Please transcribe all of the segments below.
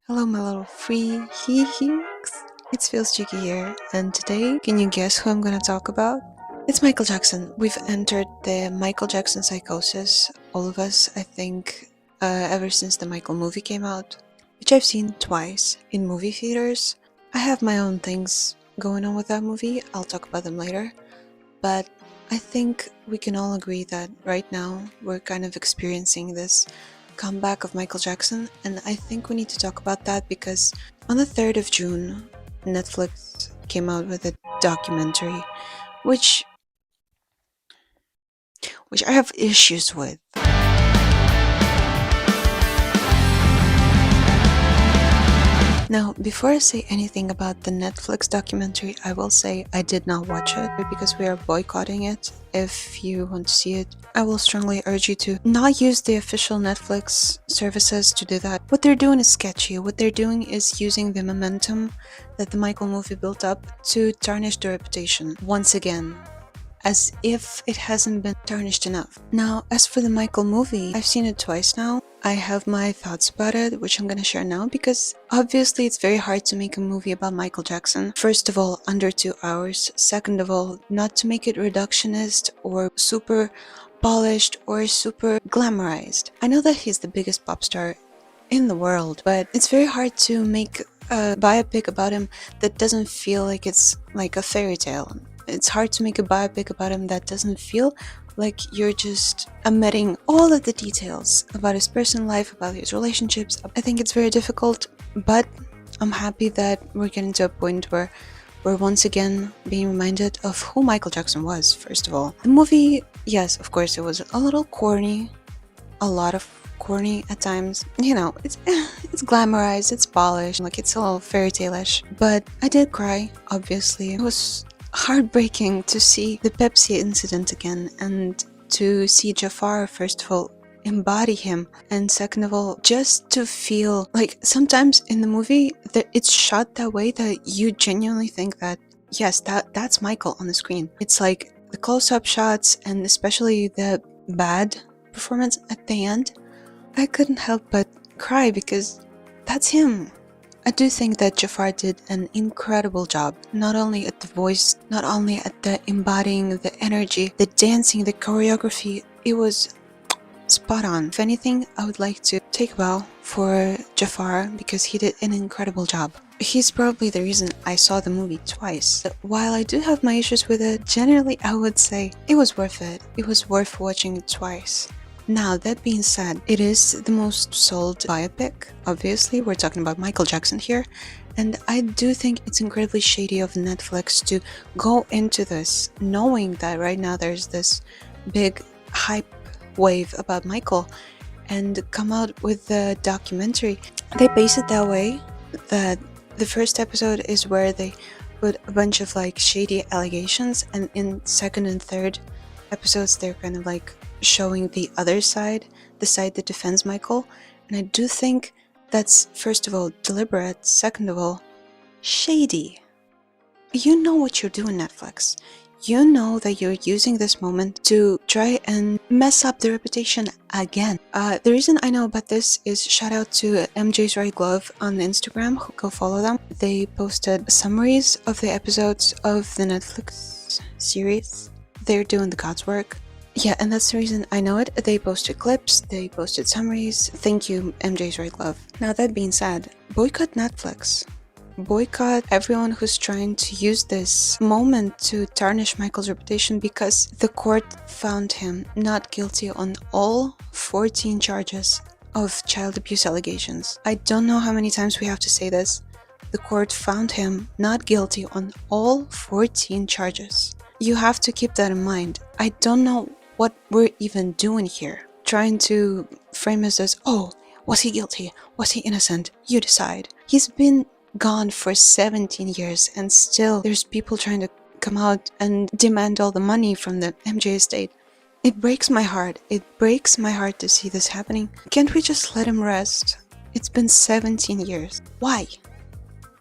Hello, my little free hee-heeks. It's Feels Cheeky here, and today, can you guess who I'm gonna talk about? It's Michael Jackson. We've entered the Michael Jackson psychosis, all of us, I think, ever since the Michael movie came out, which I've seen twice in movie theaters. I have my own things going on with that movie, I'll talk about them later, but I think we can all agree that right now we're kind of experiencing this comeback of Michael Jackson, and I think we need to talk about that because on the 3rd of June, Netflix came out with a documentary which I have issues with. Now, before I say anything about the Netflix documentary, I will say I did not watch it because we are boycotting it. If you want to see it, I will strongly urge you to not use the official Netflix services to do that. What they're doing is sketchy. What they're doing is using the momentum that the Michael movie built up to tarnish their reputation once again, as if it hasn't been tarnished enough. Now, as for the Michael movie, I've seen it twice now. I have my thoughts about it, which I'm gonna share now, because obviously it's very hard to make a movie about Michael Jackson. First of all, under 2 hours. Second of all, not to make it reductionist or super polished or super glamorized. I know that he's the biggest pop star in the world, but it's very hard to make a biopic about him that doesn't feel like it's like a fairy tale. It's hard to make a biopic about him that doesn't feel like you're just omitting all of the details about his personal life, about his relationships. I think it's very difficult, but I'm happy that we're getting to a point where we're once again being reminded of who Michael Jackson was, first of all. The movie, yes, of course, it was a little corny, a lot of corny at times. You know, it's glamorized, it's polished, like it's a little fairy tale-ish. But I did cry, obviously. It was heartbreaking to see the Pepsi incident again, and to see Jafar, first of all, embody him, and second of all, just to feel like sometimes in the movie that it's shot that way that you genuinely think that yes, that's Michael on the screen. It's like the close-up shots, and especially the bad performance at the end, I couldn't help but cry because that's him. I do think that Jafar did an incredible job, not only at the voice, not only at the embodying, the energy, the dancing, the choreography. It was spot on. If anything, I would like to take a bow for Jafar because he did an incredible job. He's probably the reason I saw the movie twice. While I do have my issues with it, generally I would say it was worth it. It was worth watching it twice. Now, that being said, it is the most sold biopic. Obviously, we're talking about Michael Jackson here, and I do think it's incredibly shady of Netflix to go into this knowing that right now there's this big hype wave about Michael and come out with the documentary. They base it that way that the first episode is where they put a bunch of like shady allegations, and in second and third episodes they're kind of like showing the other side, the side that defends Michael. And I do think that's, first of all, deliberate, second of all, shady. You know what you're doing, Netflix. You know that you're using this moment to try and mess up the reputation again. The reason I know about this is shout out to MJ's Right Glove on Instagram. Go follow them. They posted summaries of the episodes of the Netflix series. They're doing the God's work. Yeah, and that's the reason I know it. They posted clips, they posted summaries. Thank you, MJ's Right Glove. Now, that being said, boycott Netflix. Boycott everyone who's trying to use this moment to tarnish Michael's reputation, because the court found him not guilty on all 14 charges of child abuse allegations. I don't know how many times we have to say this. The court found him not guilty on all 14 charges. You have to keep that in mind. I don't know what we're even doing here. Trying to frame us as, oh, was he guilty? Was he innocent? You decide. He's been gone for 17 years and still there's people trying to come out and demand all the money from the MJ estate. It breaks my heart. It breaks my heart to see this happening. Can't we just let him rest? It's been 17 years. Why?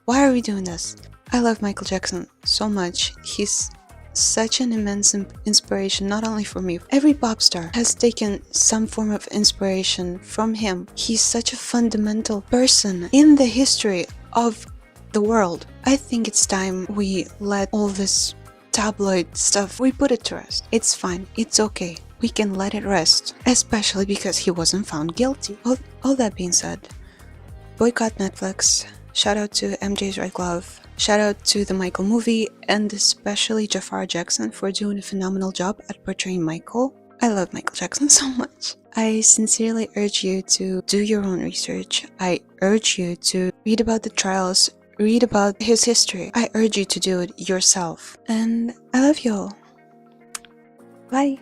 Why are we doing this? I love Michael Jackson so much. He's such an immense inspiration, not only for me. Every pop star has taken some form of inspiration from him. He's such a fundamental person in the history of the world. I think it's time we let all this tabloid stuff, we put it to rest. It's fine. It's okay. We can let it rest, especially because he wasn't found guilty. All that being said, boycott Netflix. Shout out to MJ's Right Glove. Shout out to the Michael movie, and especially Jafar Jackson for doing a phenomenal job at portraying Michael. I love Michael Jackson so much. I sincerely urge you to do your own research. I urge you to read about the trials, read about his history. I urge you to do it yourself. And I love you all. Bye.